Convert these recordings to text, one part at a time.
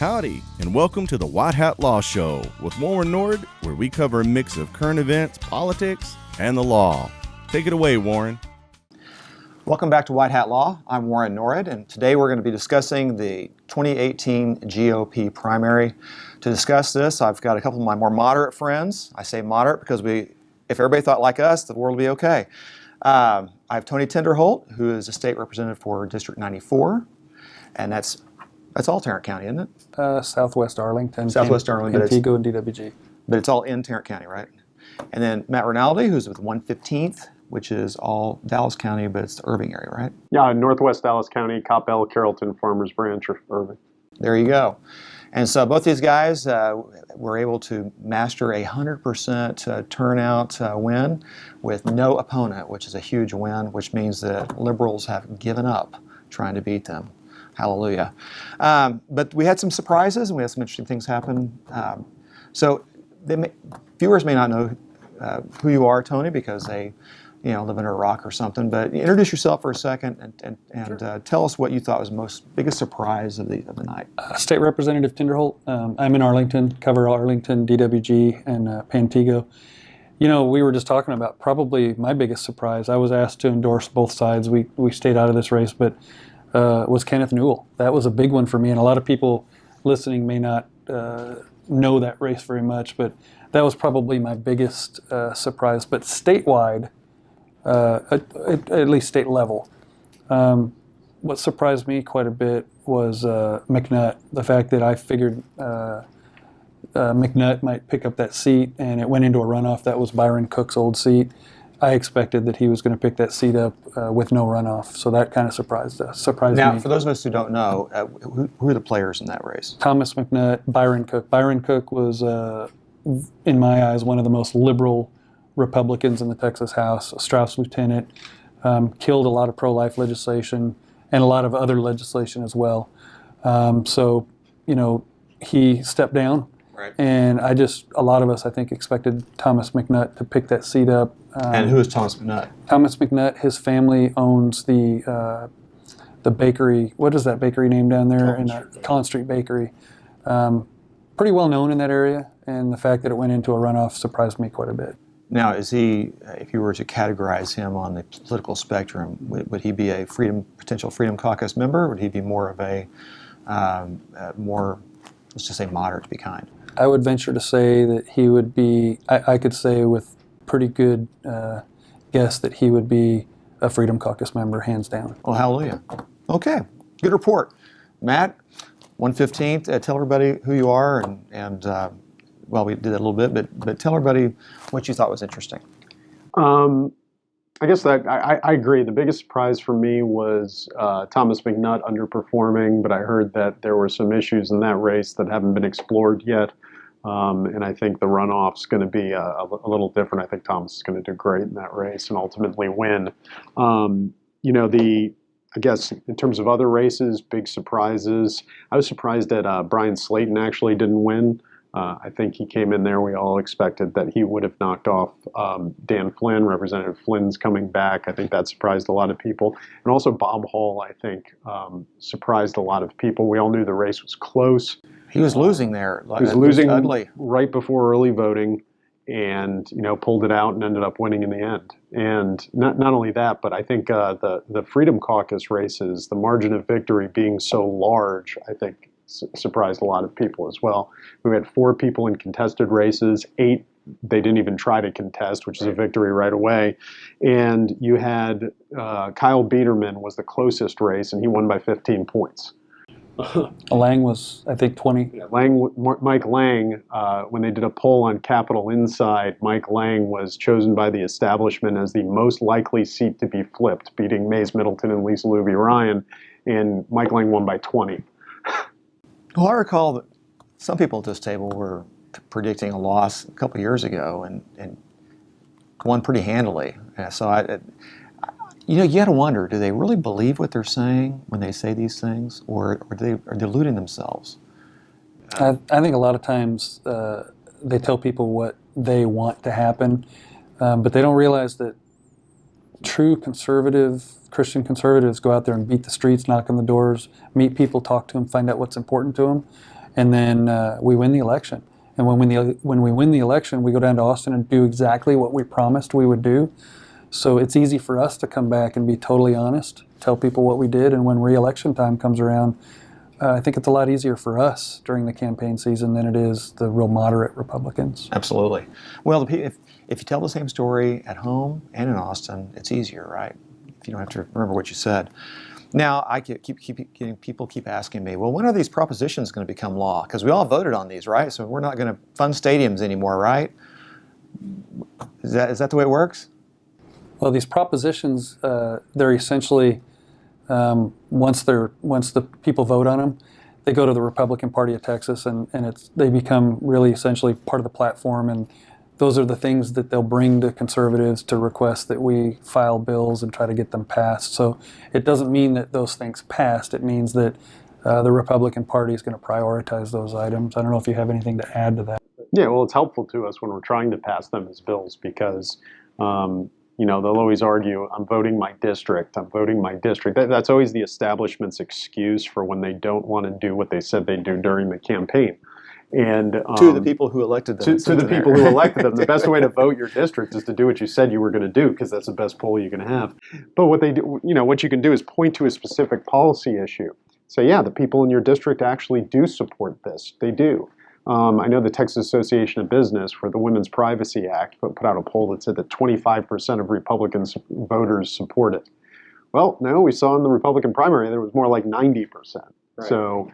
Howdy, and welcome to the White Hat Law Show with Warren Nord, where we cover a mix of current events, politics, and the law. Take it away, Warren. Welcome back to White Hat Law. I'm Warren Norrid, and today we're going to be discussing the 2018 GOP primary. To discuss this, I've got a couple of my more moderate friends. I say moderate because if everybody thought like us, the world would be okay. I have Tony Tinderholt, who is a state representative for District 94, and that's all Tarrant County, isn't it? Southwest Arlington. Southwest Arlington. Antigua and DWG. But it's all in Tarrant County, right? And then Matt Rinaldi, who's with 115th, which is all Dallas County, but it's the Irving area, right? Yeah, Northwest Dallas County, Coppell, Carrollton, Farmers Branch, or Irving. There you go. And so both these guys were able to master a 100% turnout win with no opponent, which is a huge win, which means that liberals have given up trying to beat them. Hallelujah. But we had some surprises and we had some interesting things happen. So viewers may not know who you are, Tony, because they live under a rock or something. But introduce yourself for a second and Sure. Tell us what you thought was the biggest surprise of the night. State Representative Tinderholt. I'm in Arlington, cover Arlington, DWG, and Pantego. We were just talking about probably my biggest surprise. I was asked to endorse both sides. We stayed out of this race, but was Kenneth Newell. That was a big one for me, and a lot of people listening may not know that race very much, but that was probably my biggest surprise. But statewide, at least state level, what surprised me quite a bit was McNutt. The fact that I figured McNutt might pick up that seat, and it went into a runoff. That was Byron Cook's old seat. I expected that he was going to pick that seat up with no runoff, so that kind of surprised me. Now, for those of us who don't know, who are the players in that race? Thomas McNutt, Byron Cook. Byron Cook was, in my eyes, one of the most liberal Republicans in the Texas House, a Strauss lieutenant, killed a lot of pro-life legislation and a lot of other legislation as well. So, he stepped down. Right. And a lot of us, I think, expected Thomas McNutt to pick that seat up. And who is Thomas McNutt? Thomas McNutt, his family owns the bakery. What is that bakery name down there? Collins Street Bakery. Pretty well known in that area, and the fact that it went into a runoff surprised me quite a bit. Now, is he, if you were to categorize him on the political spectrum, would he be a potential Freedom Caucus member, or would he be more of a let's just say moderate to be kind? I would venture to say that he would be, I could say with pretty good guess that he would be a Freedom Caucus member, hands down. Well, hallelujah. Okay, good report. Matt, 115th, tell everybody who you are, and well, we did that a little bit, but tell everybody what you thought was interesting. I guess that I agree. The biggest surprise for me was Thomas McNutt underperforming, but I heard that there were some issues in that race that haven't been explored yet. And I think the runoff's going to be a little different. I think Thomas is going to do great in that race and ultimately win. I guess in terms of other races, big surprises. I was surprised that Brian Slayton actually didn't win. I think he came in there. We all expected that he would have knocked off Dan Flynn. Representative Flynn's coming back. I think that surprised a lot of people. And also Bob Hall, I think, surprised a lot of people. We all knew the race was close. He was losing there. He was losing ugly right before early voting, and pulled it out and ended up winning in the end. And not only that, but I think the Freedom Caucus races, the margin of victory being so large, I think surprised a lot of people as well. We had 4 people in contested races, 8 they didn't even try to contest, which is a victory right away. And you had Kyle Biederman was the closest race, and he won by 15 points. Lang was, I think, 20. Yeah, Mike Lang, when they did a poll on Capitol Inside, Mike Lang was chosen by the establishment as the most likely seat to be flipped, beating Mays Middleton and Lisa Louie Ryan, and Mike Lang won by 20. Well, I recall that some people at this table were predicting a loss a couple of years ago and won pretty handily. So you got to wonder, do they really believe what they're saying when they say these things, or are they deluding themselves? I think a lot of times they tell people what they want to happen, but they don't realize that true Christian conservatives go out there and beat the streets, knock on the doors, meet people, talk to them, find out what's important to them. and then we win the election. And when we win the election, we go down to Austin and do exactly what we promised we would do. So it's easy for us to come back and be totally honest, tell people what we did, and when re-election time comes around, I think it's a lot easier for us during the campaign season than it is the real moderate Republicans. Absolutely. Well, if you tell the same story at home and in Austin, it's easier, right? If you don't have to remember what you said. Now, I keep getting people keep asking me, well, when are these propositions going to become law? Because we all voted on these, right? So we're not going to fund stadiums anymore, right? Is that the way it works? Well, these propositions, they're essentially, once the people vote on them, they go to the Republican Party of Texas, and they become really essentially part of the platform, and those are the things that they'll bring to conservatives to request that we file bills and try to get them passed. So it doesn't mean that those things passed. It means that the Republican Party is going to prioritize those items. I don't know if you have anything to add to that. Yeah, well, it's helpful to us when we're trying to pass them as bills because, they'll always argue, I'm voting my district, I'm voting my district. That's always the establishment's excuse for when they don't want to do what they said they'd do during the campaign. And to the people who elected them. To the people who elected them. The best way to vote your district is to do what you said you were going to do because that's the best poll you can have. But what they do, what you can do is point to a specific policy issue. Say, yeah, the people in your district actually do support this. They do. I know the Texas Association of Business for the Women's Privacy Act put out a poll that said that 25% of Republican voters support it. Well, no, we saw in the Republican primary there was more like 90%. Right. So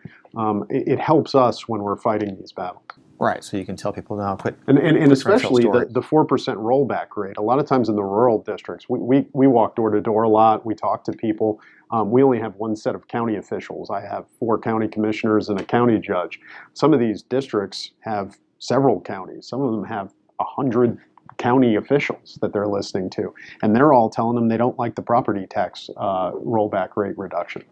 it helps us when we're fighting these battles. Right, so you can tell people now, and especially the 4% rollback rate. A lot of times in the rural districts, we walk door to door a lot. We talk to people. We only have one set of county officials. I have 4 county commissioners and a county judge. Some of these districts have several counties. Some of them have 100 county officials that they're listening to, and they're all telling them they don't like the property tax rollback rate reduction.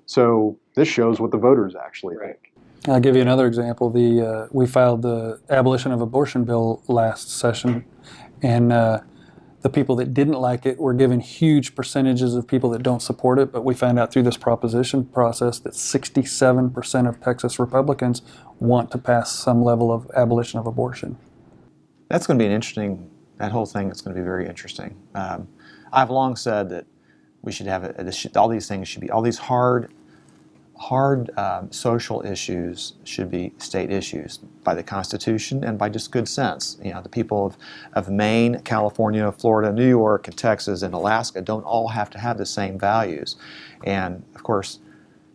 So this shows what the voters actually think. I'll give you another example. We filed the abolition of abortion bill last session, and the people that didn't like it were given huge percentages of people that don't support it, but we found out through this proposition process that 67% of Texas Republicans want to pass some level of abolition of abortion. That's going to be that whole thing is going to be very interesting. I've long said that we should have all these things should be, all these hard social issues should be state issues by the Constitution and by just good sense. The people of Maine, California, Florida, New York, and Texas, and Alaska don't all have to have the same values. And of course,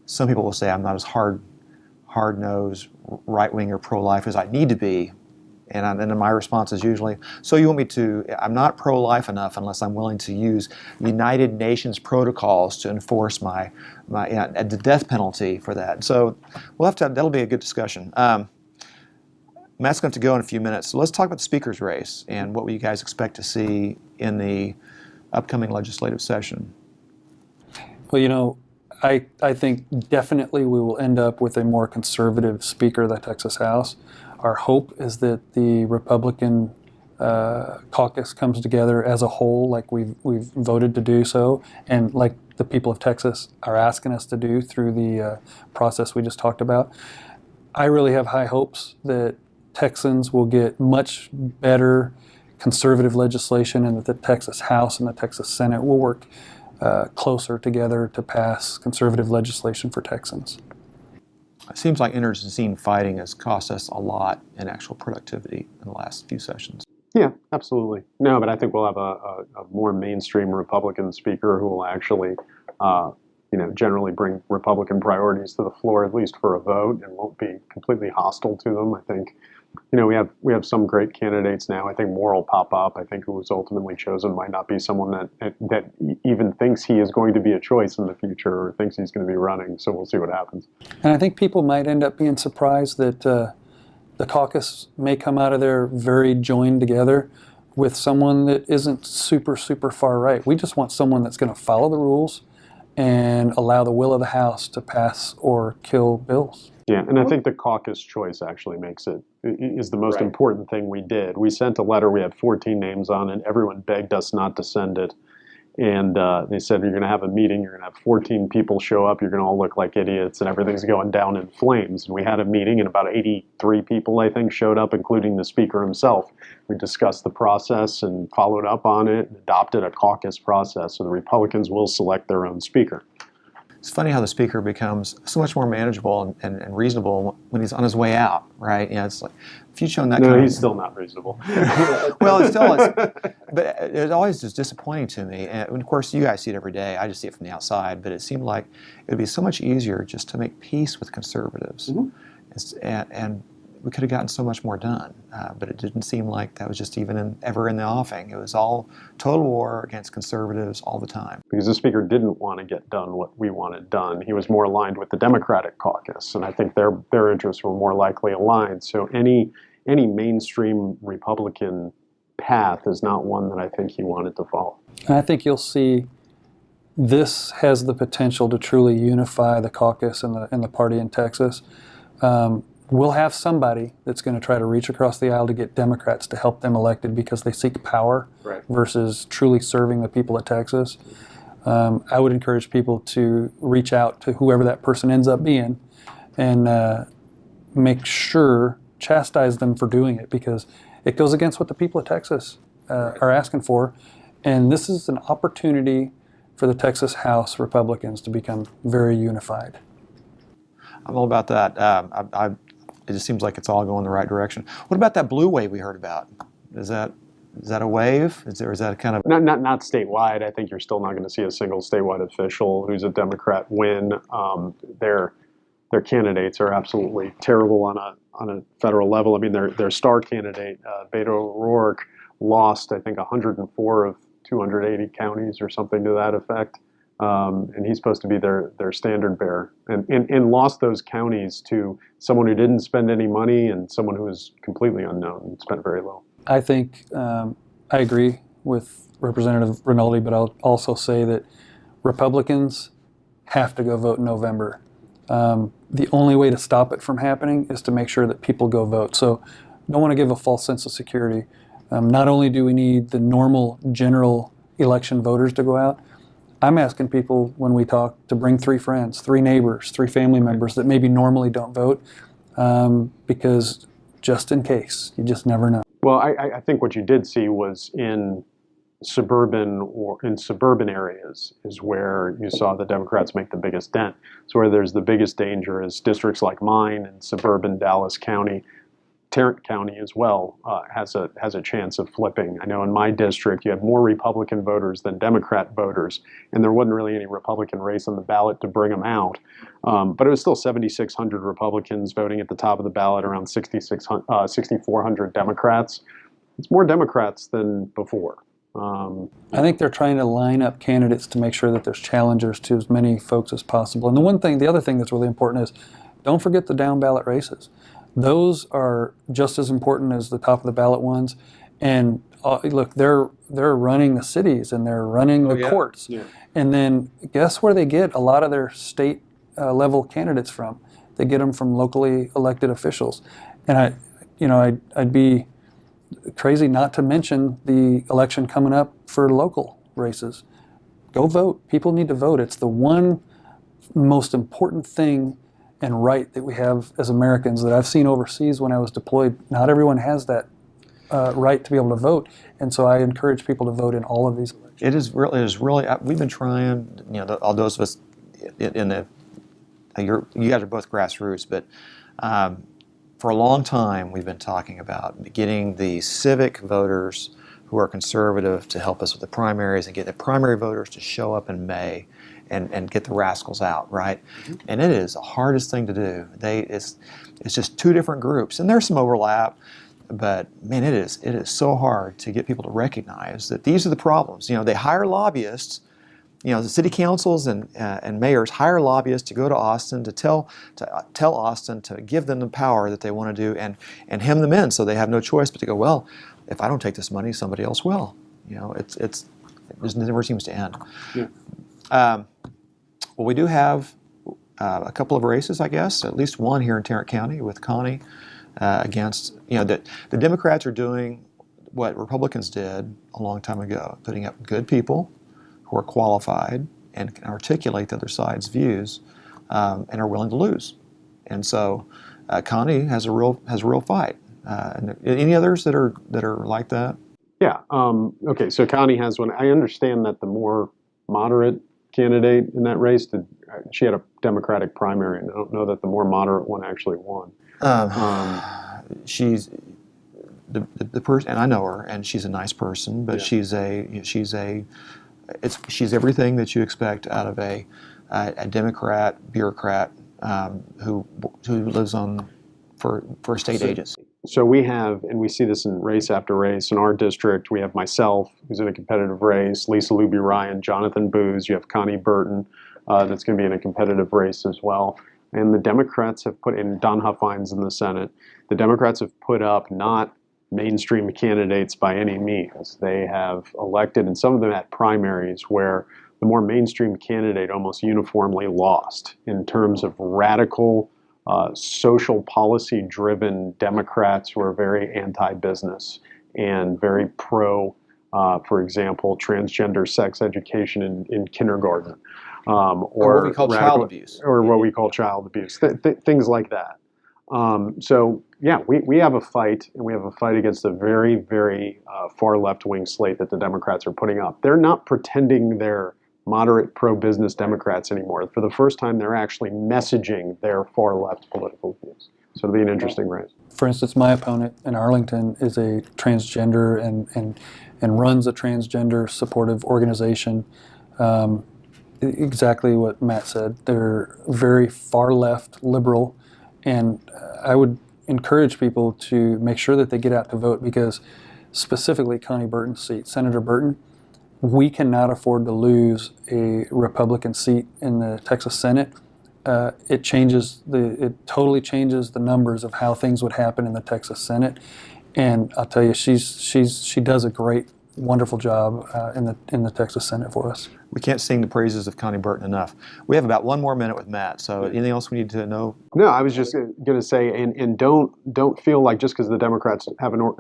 some people will say I'm not as hard-nosed, right-wing or pro-life as I need to be. And then my response is usually, so you want me to, I'm not pro-life enough unless I'm willing to use United Nations protocols to enforce the death penalty for that. So that'll be a good discussion. Matt's going to go in a few minutes. So let's talk about the speaker's race and what you guys expect to see in the upcoming legislative session. Well, I think definitely we will end up with a more conservative Speaker of the Texas House. Our hope is that the Republican caucus comes together as a whole, like we've voted to do so, and like the people of Texas are asking us to do through the process we just talked about. I really have high hopes that Texans will get much better conservative legislation, and that the Texas House and the Texas Senate will work closer together to pass conservative legislation for Texans. It seems like internecine fighting has cost us a lot in actual productivity in the last few sessions. Yeah, absolutely. No, but I think we'll have a more mainstream Republican speaker who will actually, generally bring Republican priorities to the floor, at least for a vote, and won't be completely hostile to them. I think, we have some great candidates now. I think more will pop up. I think who was ultimately chosen might not be someone that even thinks he is going to be a choice in the future or thinks he's going to be running. So we'll see what happens. And I think people might end up being surprised that the caucus may come out of there very joined together with someone that isn't super, super far right. We just want someone that's going to follow the rules and allow the will of the House to pass or kill bills. Yeah, and I think the caucus choice actually is the most important thing we did. We sent a letter, we had 14 names on it, everyone begged us not to send it, And they said, you're going to have a meeting, you're going to have 14 people show up, you're going to all look like idiots, and everything's going down in flames. And we had a meeting, and about 83 people, I think, showed up, including the speaker himself. We discussed the process and followed up on it and adopted a caucus process, so the Republicans will select their own speaker. It's funny how the speaker becomes so much more manageable and reasonable when he's on his way out, right? It's like, if you'd shown that No, kind he's of... still not reasonable. Well, but it always is disappointing to me. And of course, you guys see it every day. I just see it from the outside. But it seemed like it would be so much easier just to make peace with conservatives. And we could have gotten so much more done. But it didn't seem like that was just even ever in the offing. It was all total war against conservatives all the time. Because the speaker didn't want to get done what we wanted done. He was more aligned with the Democratic caucus, and I think their interests were more likely aligned. So any mainstream Republican path is not one that I think he wanted to follow. And I think you'll see this has the potential to truly unify the caucus and the party in Texas. We'll have somebody that's going to try to reach across the aisle to get Democrats to help them elected because they seek power versus truly serving the people of Texas. I would encourage people to reach out to whoever that person ends up being and make sure, chastise them for doing it, because it goes against what the people of Texas are asking for. And this is an opportunity for the Texas House Republicans to become very unified. I'm all about that. It just seems like it's all going the right direction. What about that blue wave we heard about? Is that a wave? Is that kind of... Not statewide. I think you're still not going to see a single statewide official who's a Democrat win. Their candidates are absolutely terrible on a federal level. I mean, their star candidate, Beto O'Rourke, lost, I think, 104 of 280 counties or something to that effect. And he's supposed to be their standard bearer, and lost those counties to someone who didn't spend any money and someone who was completely unknown and spent very little. I think I agree with Representative Rinaldi, but I'll also say that Republicans have to go vote in November. The only way to stop it from happening is to make sure that people go vote. So I don't want to give a false sense of security. Not only do we need the normal general election voters to go out, I'm asking people when we talk to bring 3 friends, 3 neighbors, 3 family members that maybe normally don't vote, because just in case, you just never know. Well, I think what you did see was in suburban areas is where you saw the Democrats make the biggest dent. So where there's the biggest danger is districts like mine in suburban Dallas County. Tarrant County as well has a chance of flipping. I know in my district you had more Republican voters than Democrat voters, and there wasn't really any Republican race on the ballot to bring them out. But it was still 7,600 Republicans voting at the top of the ballot, around 6,400 Democrats. It's more Democrats than before. I think they're trying to line up candidates to make sure that there's challengers to as many folks as possible. And the other thing that's really important is don't forget the down ballot races. Those are just as important as the top of the ballot ones. And look, they're running the cities and they're running the courts. Yeah. And then guess where they get a lot of their state level candidates from? They get them from locally elected officials. And I'd be crazy not to mention the election coming up for local races. Go vote. People need to vote. It's the one most important thing and right that we have as Americans that I've seen overseas when I was deployed. Not everyone has that right to be able to vote, and so I encourage people to vote in all of these elections. It is really. We've been trying. All those of us you guys are both grassroots, but for a long time we've been talking about getting the civic voters who are conservative to help us with the primaries and get the primary voters to show up in May. And get the rascals out, right? Mm-hmm. And it is the hardest thing to do. It's just 2 different groups, and there's some overlap, but man, it is so hard to get people to recognize that these are the problems. They hire lobbyists. The city councils and mayors hire lobbyists to go to Austin to tell Austin to give them the power that they want to do and hem them in, so they have no choice but to go, well, if I don't take this money, somebody else will. It never seems to end. Yeah. Well, we do have a couple of races, I guess, at least one here in Tarrant County with Connie against, the Democrats are doing what Republicans did a long time ago, putting up good people who are qualified and can articulate the other side's views, and are willing to lose. And so Connie has a real fight. And any others that are like that? Yeah. Okay. So Connie has one. I understand that the more moderate candidate in that race, she had a Democratic primary, and I don't know that the more moderate one actually won. She's the person, and I know her, and she's a nice person, but she's everything that you expect out of a Democrat bureaucrat who lives for a state agency. So we have, and we see this in race after race, in our district, we have myself, who's in a competitive race, Lisa Luby Ryan, Jonathan Booz, you have Connie Burton, that's going to be in a competitive race as well. And the Democrats have put in, Don Huffines in the Senate, the Democrats have put up not mainstream candidates by any means. They have elected, and some of them at primaries, where the more mainstream candidate almost uniformly lost in terms of radical social policy-driven Democrats who are very anti-business and very pro, for example, transgender sex education in kindergarten. Or what we call child abuse. Or what we call child abuse, things like that. So, yeah, we have a fight, and we have a fight against a very, very far left-wing slate that the Democrats are putting up. They're not pretending they're moderate pro-business Democrats anymore. For the first time, they're actually messaging their far-left political views. So it'll be an interesting race. For instance, my opponent in Arlington is a transgender and runs a transgender supportive organization. Exactly what Matt said. They're very far-left liberal, and I would encourage people to make sure that they get out to vote, because specifically Connie Burton's seat, Senator Burton, we cannot afford to lose a Republican seat in the Texas Senate. It totally changes the numbers of how things would happen in the Texas Senate. And I'll tell you, she does a great, wonderful job in the Texas Senate for us. We can't sing the praises of Connie Burton enough. We have about 1 more minute with Matt. So anything else we need to know? No, I was just going to say, and don't feel like just because the Democrats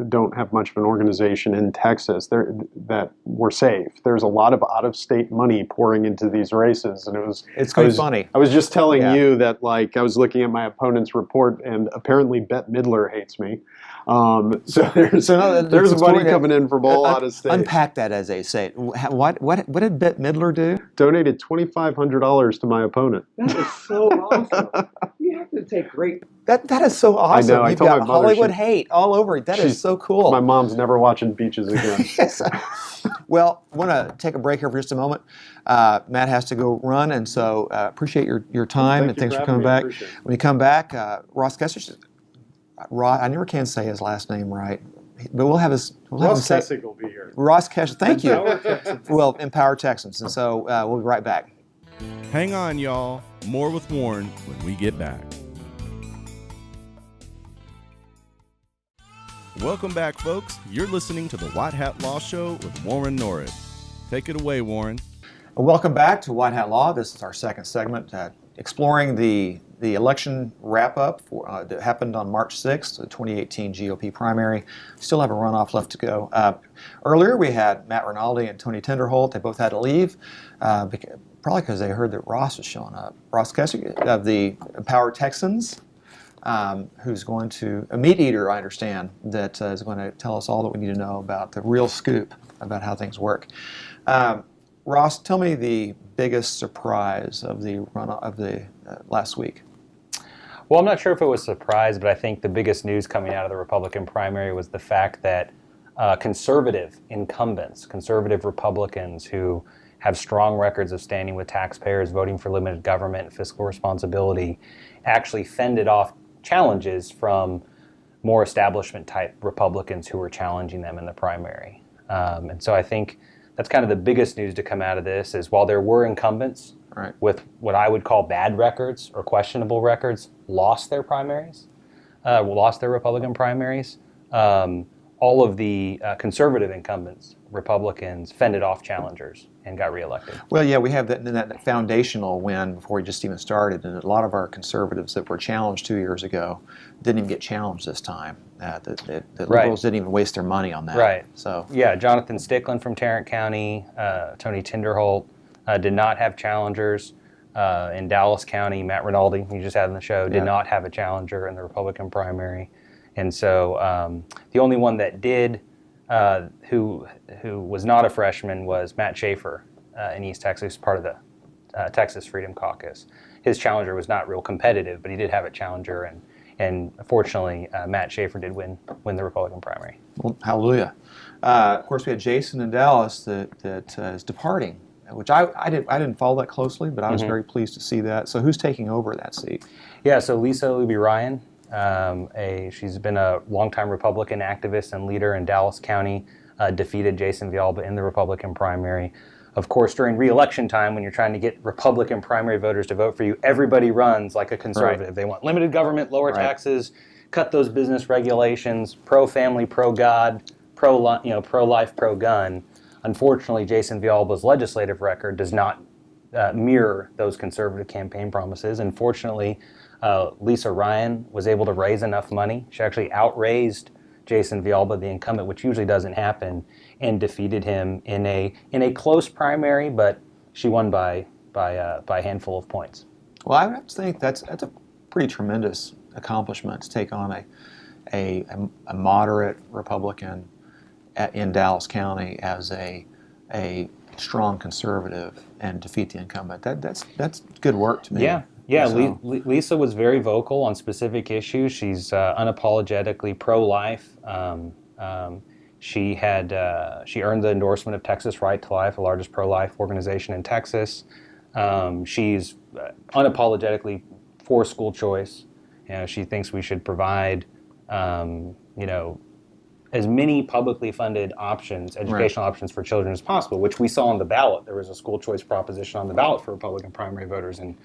don't have much of an organization in Texas, that we're safe. There's a lot of out-of-state money pouring into these races, and it's quite funny. I was just telling you that, like, I was looking at my opponent's report, and apparently Bette Midler hates me. So there's money coming in from all out of state. Unpack that, as they say. What did Bette Midler do? Donated $2,500 to my opponent. That is so awesome. You have to take great. That is so awesome. I know. I You've told got my mother Hollywood hate all over it. That is so cool. My mom's never watching Beaches again. Yes. Well, I want to take a break here for just a moment. Matt has to go run, and so appreciate your time, and thanks for coming back. When you come back, Ross Kecseg. I never can say his last name right, but we'll have his. Ross Kecseg will be here. Ross Kecseg, thank you. Well, Empower Texans, and so we'll be right back. Hang on, y'all. More with Warren when we get back. Welcome back, folks. You're listening to the White Hat Law Show with Warren Norris. Take it away, Warren. Welcome back to White Hat Law. This is our second segment, exploring the election wrap-up that happened on March 6th, the 2018 GOP primary. Still have a runoff left to go. Earlier, we had Matt Rinaldi and Tony Tinderholt. They both had to leave, probably because they heard that Ross was showing up. Ross Kecseg of the Empower Texans, who's going to, a meat eater, I understand, that is going to tell us all that we need to know about the real scoop about how things work. Ross, tell me the biggest surprise of the last week. Well, I'm not sure if it was a surprise, but I think the biggest news coming out of the Republican primary was the fact that conservative incumbents, conservative Republicans who have strong records of standing with taxpayers, voting for limited government and fiscal responsibility, actually fended off challenges from more establishment-type Republicans who were challenging them in the primary. And so I think that's kind of the biggest news to come out of this is while there were incumbents with what I would call bad records or questionable records, lost their primaries, lost their Republican primaries, all of the conservative incumbents, Republicans, fended off challengers and got reelected. Well, yeah, we have that foundational win before we just even started, and a lot of our conservatives that were challenged 2 years ago didn't even get challenged this time. The Right. liberals didn't even waste their money on that. Right. So Yeah, Jonathan Stickland from Tarrant County, Tony Tinderholt did not have challengers. In Dallas County, Matt Rinaldi, you just had on the show, did not have a challenger in the Republican primary. And so the only one that did, who was not a freshman, was Matt Schaefer in East Texas, part of the Texas Freedom Caucus. His challenger was not real competitive, but he did have a challenger, and fortunately, Matt Schaefer did win the Republican primary. well, hallelujah. Of course, we had Jason in Dallas that is departing, which I didn't follow that closely, but I was very pleased to see that. So who's taking over that seat? Yeah, so Lisa Luby Ryan, she's been a longtime Republican activist and leader in Dallas County, defeated Jason Villalba in the Republican primary. Of course, during re-election time, when you're trying to get Republican primary voters to vote for you, everybody runs like a conservative. Right. They want limited government, lower taxes, cut those business regulations, pro-family, pro-God, pro-life, pro-gun. Unfortunately, Jason Villalba's legislative record does not mirror those conservative campaign promises. And fortunately, Lisa Ryan was able to raise enough money. She actually outraised Jason Villalba, the incumbent, which usually doesn't happen, and defeated him in a close primary, but she won by a handful of points. Well, I would think that's a pretty tremendous accomplishment to take on a moderate Republican in Dallas County as a strong conservative and defeat the incumbent. That's good work to me. Yeah, So- Lisa was very vocal on specific issues. She's unapologetically pro-life. She earned the endorsement of Texas Right to Life, the largest pro-life organization in Texas. She's unapologetically for school choice. She thinks we should provide, as many publicly funded options, educational options for children as possible, which we saw on the ballot. There was a school choice proposition on the ballot for Republican primary voters, and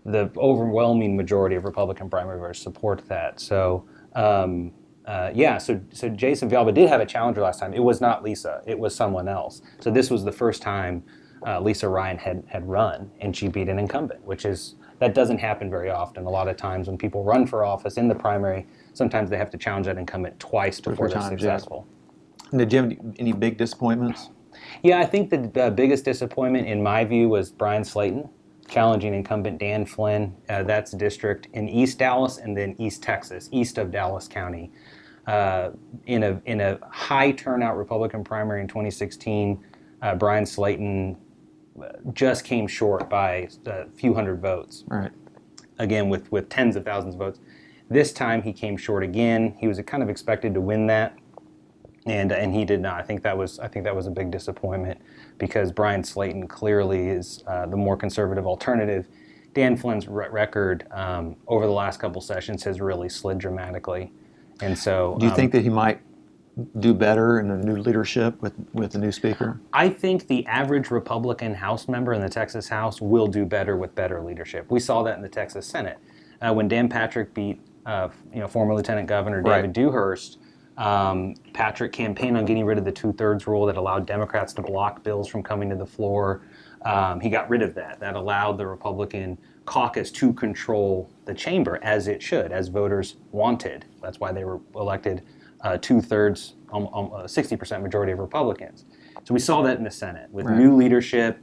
the overwhelming majority of Republican primary voters support that. So, so Jason Villalba did have a challenger last time. It was not Lisa. It was someone else. So this was the first time Lisa Ryan had run, and she beat an incumbent, that doesn't happen very often. A lot of times when people run for office in the primary, sometimes they have to challenge that incumbent twice before they're successful. And did you have any big disappointments? Yeah, I think the biggest disappointment, in my view, was Brian Slayton challenging incumbent Dan Flynn. That's a district in East Dallas and then East Texas, east of Dallas County. In a high turnout Republican primary in 2016, Brian Slayton just came short by a few hundred votes. Right. Again, with tens of thousands of votes. This time he came short again. He was kind of expected to win that, and he did not. I think that was a big disappointment, because Brian Slayton clearly is the more conservative alternative. Dan Flynn's record over the last couple sessions has really slid dramatically, and so. Do you think that he might do better in the new leadership with the new speaker? I think the average Republican House member in the Texas House will do better with better leadership. We saw that in the Texas Senate when Dan Patrick beat former Lieutenant Governor David Dewhurst. Patrick campaigned on getting rid of the 2/3 rule that allowed Democrats to block bills from coming to the floor. He got rid of that. That allowed the Republican caucus to control the chamber as it should, as voters wanted. That's why they were elected 2/3, 60% majority of Republicans. So we saw that in the Senate with new leadership.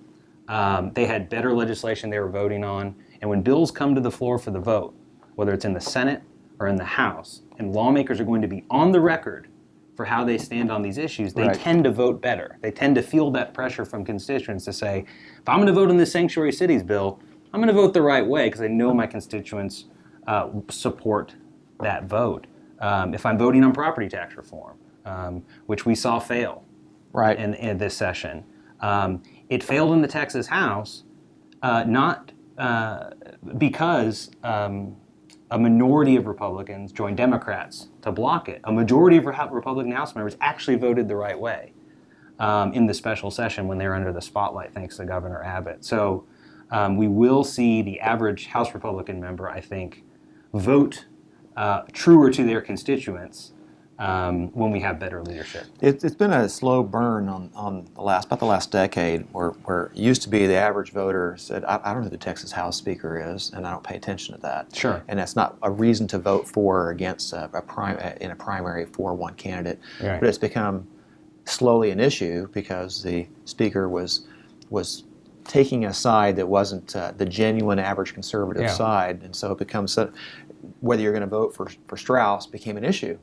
They had better legislation they were voting on. And when bills come to the floor for the vote, whether it's in the Senate or in the House, and lawmakers are going to be on the record for how they stand on these issues, they tend to vote better. They tend to feel that pressure from constituents to say, if I'm going to vote on this sanctuary cities bill, I'm going to vote the right way because I know my constituents support that vote. If I'm voting on property tax reform, which we saw fail in this session, it failed in the Texas House, not because a minority of Republicans joined Democrats to block it. A majority of Republican House members actually voted the right way in the special session when they were under the spotlight, thanks to Governor Abbott. So we will see the average House Republican member, I think, vote truer to their constituents when we have better leadership. It's been a slow burn on about the last decade, where it used to be the average voter said, I don't know who the Texas House Speaker is, and I don't pay attention to that. Sure. And that's not a reason to vote for or against in a primary for one candidate. Right. But it's become slowly an issue because the Speaker was taking a side that wasn't the genuine average conservative side, and so it becomes whether you're going to vote for Strauss became an issue.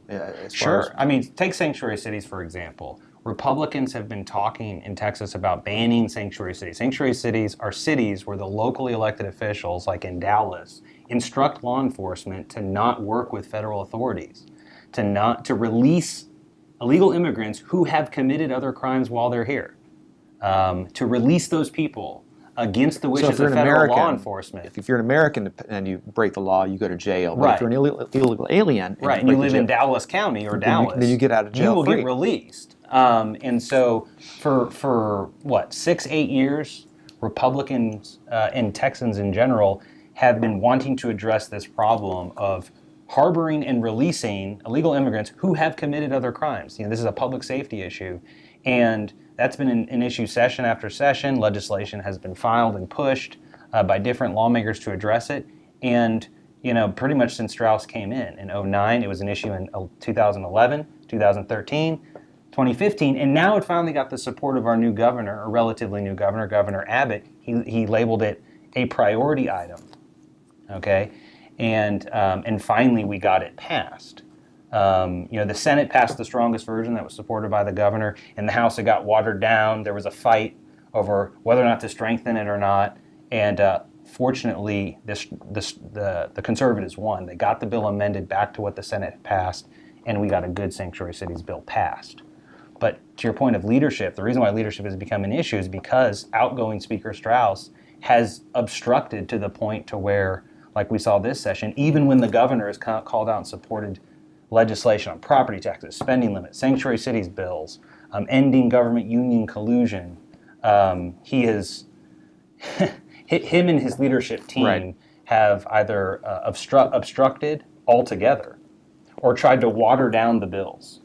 Sure. I mean, take sanctuary cities, for example. Republicans have been talking in Texas about banning sanctuary cities. Sanctuary cities are cities where the locally elected officials, like in Dallas, instruct law enforcement to not work with federal authorities, to release illegal immigrants who have committed other crimes while they're here, to release those people against the wishes of federal law enforcement. If you're an American and you break the law, you go to jail. But Right. if you're an illegal alien and you live in Dallas County or Dallas, then you get out of jail you will free. get released. And so for 6-8 years, Republicans and Texans in general have been wanting to address this problem of harboring and releasing illegal immigrants who have committed other crimes. This is a public safety issue, and that's been an issue session after session. Legislation has been filed and pushed by different lawmakers to address it. And, pretty much since Strauss came in 2009, it was an issue in 2011, 2013, 2015, and now it finally got the support of our new governor, a relatively new governor, Governor Abbott. He labeled it a priority item, okay? And finally we got it passed. The Senate passed the strongest version that was supported by the governor. In the House, it got watered down. There was a fight over whether or not to strengthen it or not. And fortunately, the conservatives won. They got the bill amended back to what the Senate passed, and we got a good sanctuary cities bill passed. But to your point of leadership, the reason why leadership has become an issue is because outgoing Speaker Strauss has obstructed to the point to where, like we saw this session, even when the governor has called out and supported legislation on property taxes, spending limits, sanctuary cities bills, ending government union collusion. He has, him and his leadership team have either obstructed altogether or tried to water down the bills,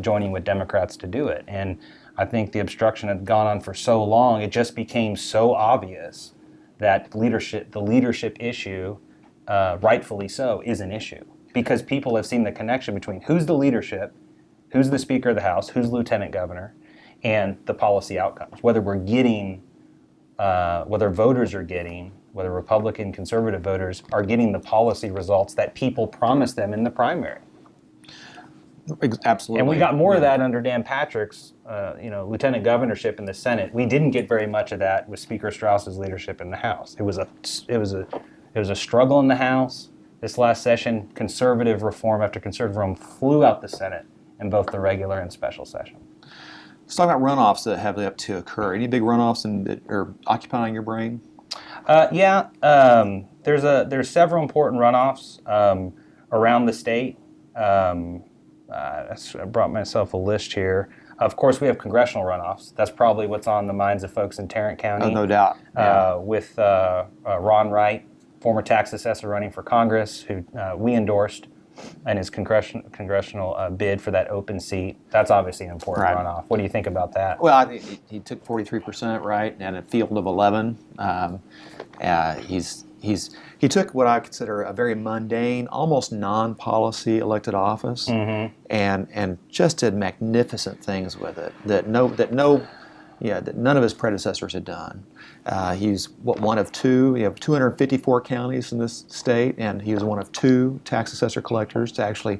joining with Democrats to do it. And I think the obstruction had gone on for so long, it just became so obvious that the leadership issue, rightfully so, is an issue. Because people have seen the connection between who's the leadership, who's the Speaker of the House, who's Lieutenant Governor, and the policy outcomes. Whether we're getting, whether voters are getting, whether Republican conservative voters are getting the policy results that people promised them in the primary. Absolutely. And we got more of that under Dan Patrick's, lieutenant governorship in the Senate. We didn't get very much of that with Speaker Strauss's leadership in the House. It was a struggle in the House. This last session, conservative reform after conservative reform flew out the Senate in both the regular and special session. Let's talk about runoffs that have yet to occur. Any big runoffs that are occupying your brain? There's several important runoffs around the state. I brought myself a list here. Of course, we have congressional runoffs. That's probably what's on the minds of folks in Tarrant County. Oh, no doubt. With Ron Wright, former tax assessor running for Congress, who we endorsed in his congressional bid for that open seat. That's obviously an important runoff. What do you think about that? Well, I think he took 43%, right, and a field of 11. He took what I consider a very mundane, almost non-policy elected office, and just did magnificent things with it that none of his predecessors had done. He's one of two. You have 254 counties in this state, and he was one of two tax assessor collectors to actually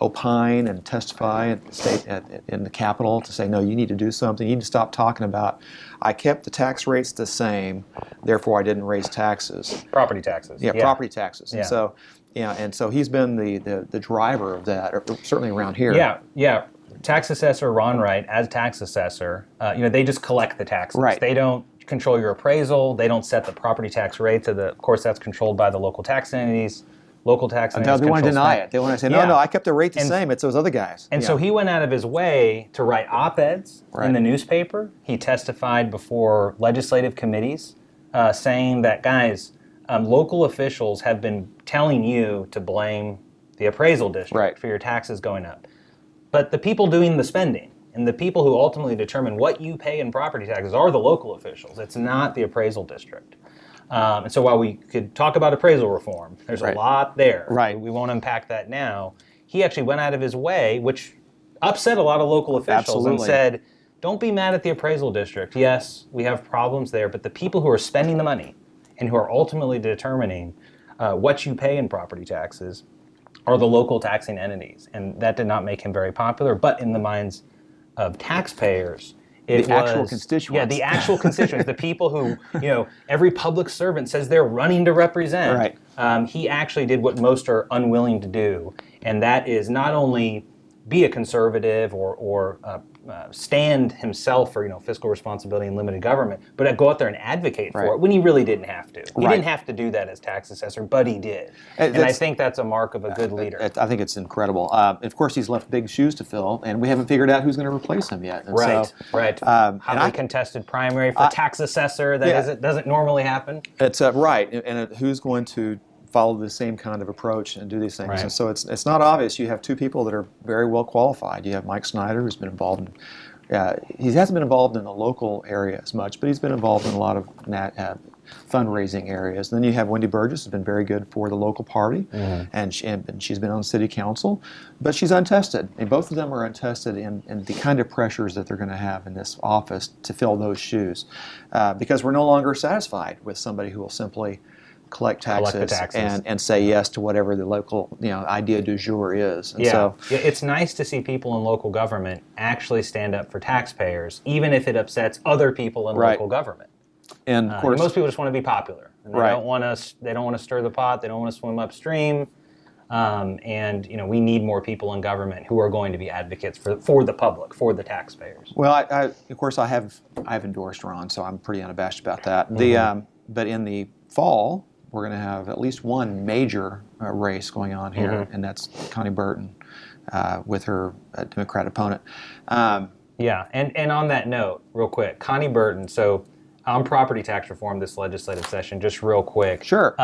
opine and testify at the state in the Capitol to say, no, you need to do something. You need to stop talking about, I kept the tax rates the same, therefore I didn't raise taxes. Property taxes. Yeah, property taxes. Yeah. And so he's been the driver of that, or certainly around here. Yeah. Tax assessor Ron Wright, as tax assessor, they just collect the taxes. Right. They don't control your appraisal. They don't set the property tax rate. Of course, that's controlled by the local tax entities. Local tax entities. They want to deny it. They want to say, no, I kept the rate the same. It's those other guys. And so he went out of his way to write op-eds in the newspaper. He testified before legislative committees saying that, guys, local officials have been telling you to blame the appraisal district Right. for your taxes going up. But the people doing the spending and the people who ultimately determine what you pay in property taxes are the local officials. It's not the appraisal district. And so while we could talk about appraisal reform, there's a lot there. Right. We won't unpack that now. He actually went out of his way, which upset a lot of local officials, and said, don't be mad at the appraisal district. Yes, we have problems there, but the people who are spending the money and who are ultimately determining what you pay in property taxes are the local taxing entities. And that did not make him very popular, but in the minds of taxpayers, it The actual was, constituents. Yeah, the actual constituents, the people who, every public servant says they're running to represent. Right. He actually did what most are unwilling to do, and that is not only be a conservative or stand himself for fiscal responsibility and limited government, but go out there and advocate for it when he really didn't have to. He didn't have to do that as tax assessor, but he did. And I think that's a mark of a good leader. I think it's incredible. Of course, he's left big shoes to fill, and we haven't figured out who's going to replace him yet. And Right. Highly contested primary for tax assessor that doesn't normally happen. It's right, and who's going to follow the same kind of approach and do these things. Right. And so it's not obvious. You have two people that are very well qualified. You have Mike Snyder, who's been involved in, he hasn't been involved in the local area as much, but he's been involved in a lot of fundraising areas. And then you have Wendy Burgess, who's been very good for the local party, and she's been on city council, but she's untested. And both of them are untested in the kind of pressures that they're going to have in this office to fill those shoes, because we're no longer satisfied with somebody who will simply collect taxes. And say yes to whatever the local idea du jour is. And so it's nice to see people in local government actually stand up for taxpayers, even if it upsets other people in local government. And of course, most people just want to be popular. And they don't want to. They don't want to stir the pot. They don't want to swim upstream. And we need more people in government who are going to be advocates for the public, for the taxpayers. Well, I of course I have endorsed Ron, so I'm pretty unabashed about that. But in the fall, we're going to have at least one major race going on here, and that's Connie Burton with her Democrat opponent. And on that note, real quick, Connie Burton, so on property tax reform this legislative session, just real quick. Sure.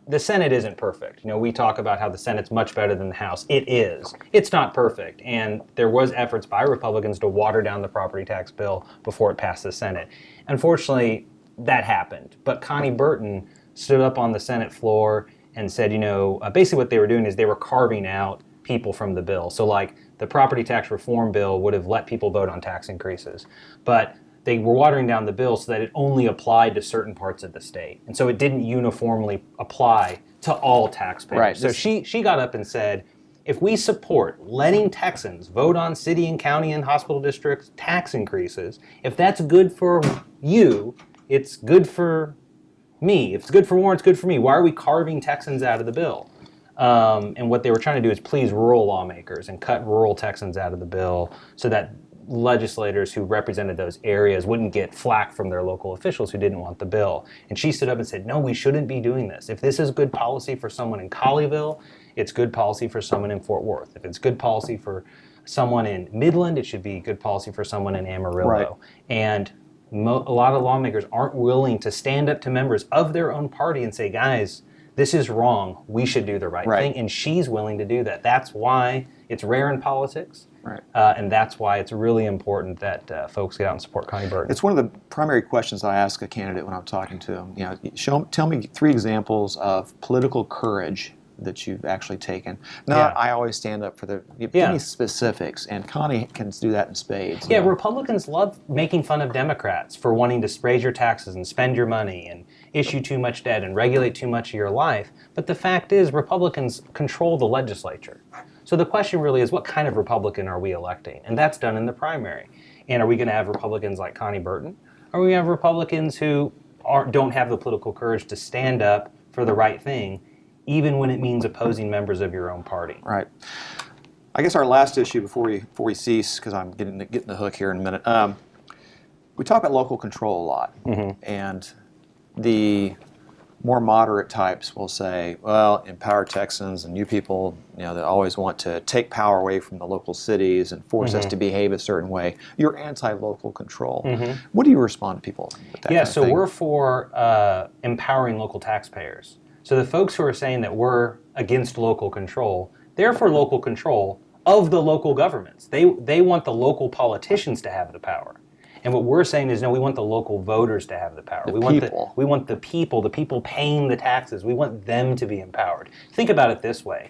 The Senate isn't perfect. We talk about how the Senate's much better than the House. It is. It's not perfect, and there was efforts by Republicans to water down the property tax bill before it passed the Senate. Unfortunately, that happened, but Connie Burton stood up on the Senate floor and said, basically what they were doing is they were carving out people from the bill. So like the property tax reform bill would have let people vote on tax increases, but they were watering down the bill so that it only applied to certain parts of the state. And so it didn't uniformly apply to all taxpayers. Right. So she got up and said, if we support letting Texans vote on city and county and hospital districts tax increases, if that's good for you, it's good for me. If it's good for Warren, it's good for me. Why are we carving Texans out of the bill? And what they were trying to do is please rural lawmakers and cut rural Texans out of the bill so that legislators who represented those areas wouldn't get flack from their local officials who didn't want the bill. And she stood up and said, no, we shouldn't be doing this. If this is good policy for someone in Colleyville, it's good policy for someone in Fort Worth. If it's good policy for someone in Midland, it should be good policy for someone in Amarillo. Right. And a lot of lawmakers aren't willing to stand up to members of their own party and say, guys, this is wrong. We should do the right thing. And she's willing to do that. That's why it's rare in politics. Right. And that's why it's really important that folks get out and support Connie Burton. It's one of the primary questions I ask a candidate when I'm talking to them. Tell me 3 examples of political courage that you've actually taken. Now, I always stand up for give me specifics, and Connie can do that in spades. Yeah, Republicans love making fun of Democrats for wanting to raise your taxes and spend your money and issue too much debt and regulate too much of your life. But the fact is, Republicans control the legislature. So the question really is, what kind of Republican are we electing? And that's done in the primary. And are we going to have Republicans like Connie Burton? Or are we going to have Republicans who don't have the political courage to stand up for the right thing, even when it means opposing members of your own party? Right. I guess our last issue before we cease, because I'm getting the hook here in a minute. We talk about local control a lot, and the more moderate types will say, well, empower Texans and you people, that always want to take power away from the local cities and force us to behave a certain way. You're anti-local control. What do you respond to people with that kind of thing? We're for empowering local taxpayers. So the folks who are saying that we're against local control, They're for local control of the local governments. They want the local politicians to have the power. And what we're saying is, no, we want the local voters to have the power. We want the people paying the taxes. We want them to be empowered. Think about it this way.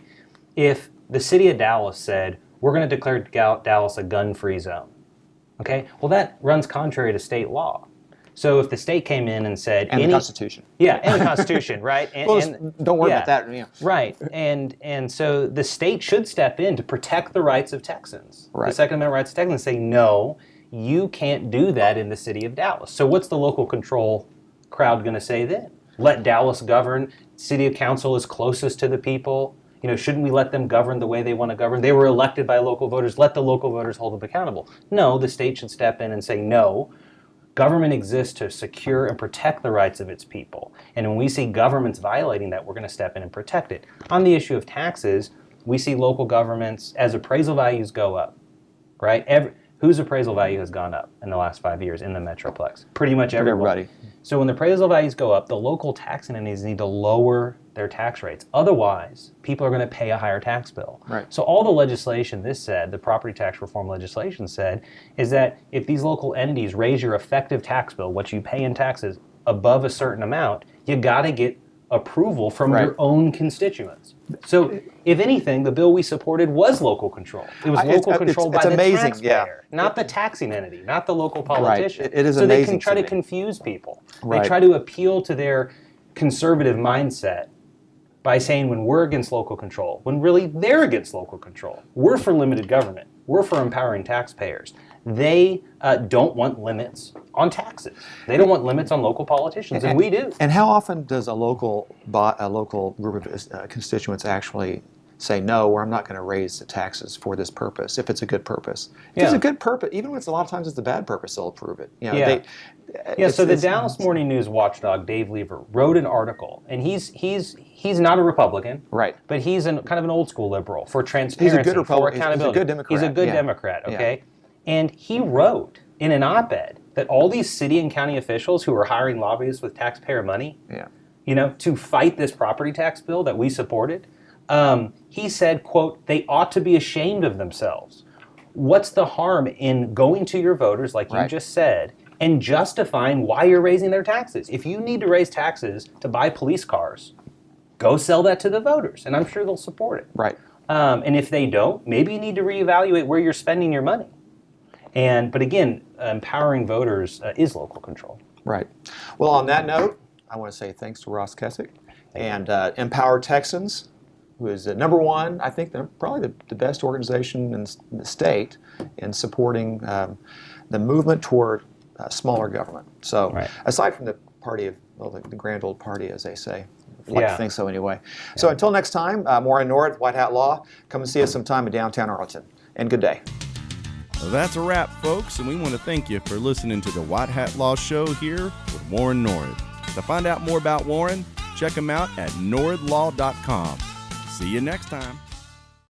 If the city of Dallas said, we're going to declare Dallas a gun-free zone, okay? Well, that runs contrary to state law. So if the state came in and said... And the Constitution. Yeah, and the Constitution, right? Don't worry about that. Yeah. Right. And so the state should step in to protect the rights of Texans. Right. The Second Amendment rights of Texans say, no, you can't do that in the city of Dallas. So what's the local control crowd going to say then? Let Dallas govern. City council is closest to the people. You know, shouldn't we let them govern the way they want to govern? They were elected by local voters. Let the local voters hold them accountable. No, the state should step in and say, no, government exists to secure and protect the rights of its people. And when we see governments violating that, we're going to step in and protect it. On the issue of taxes, we see local governments, as appraisal values go up, right? Whose appraisal value has gone up in the last 5 years in the Metroplex? Pretty much everybody. So when the appraisal values go up, the local tax entities need to lower their tax rates. Otherwise, people are going to pay a higher tax bill. Right. So all the legislation, the property tax reform legislation said, is that if these local entities raise your effective tax bill, what you pay in taxes, above a certain amount, you got to get approval from your own constituents. So, if anything, the bill we supported was local control. It was local control by the taxpayer, not the taxing entity, not the local politician. Right. It is so amazing. they can try to confuse people. Right. They try to appeal to their conservative mindset by saying when we're against local control, when really they're against local control. We're for limited government. We're for empowering taxpayers. They don't want limits on taxes. They don't want limits on local politicians, and we do. And how often does a local group of constituents actually say, no, or I'm not going to raise the taxes for this purpose, if it's a good purpose? If it's a good purpose, even when it's a lot of times it's a bad purpose, they'll approve it. You know, so the Dallas Morning News watchdog, Dave Lever, wrote an article, and he's not a Republican, right? But he's kind of an old school liberal for transparency, he's a good for accountability. He's a good Democrat. He's a good Democrat, okay? Yeah. And he wrote in an op-ed that all these city and county officials who are hiring lobbyists with taxpayer money, you know, to fight this property tax bill that we supported, he said, quote, they ought to be ashamed of themselves. What's the harm in going to your voters, like you just said, and justifying why you're raising their taxes? If you need to raise taxes to buy police cars, go sell that to the voters, and I'm sure they'll support it. Right. And if they don't, maybe you need to reevaluate where you're spending your money. But again, empowering voters is local control. Right. Well, on that note, I want to say thanks to Ross Kecseg and Empower Texans, who is number one. I think they're probably the best organization in the state in supporting the movement toward smaller government. So aside from the party of, the grand old party, as they say, I'd like to think so anyway. So until next time, Maureen Nord, White Hat Law. Come and see us sometime in downtown Arlington. And good day. Well, that's a wrap, folks, and we want to thank you for listening to the White Hat Law Show here with Warren Nord. To find out more about Warren, check him out at nordlaw.com. See you next time.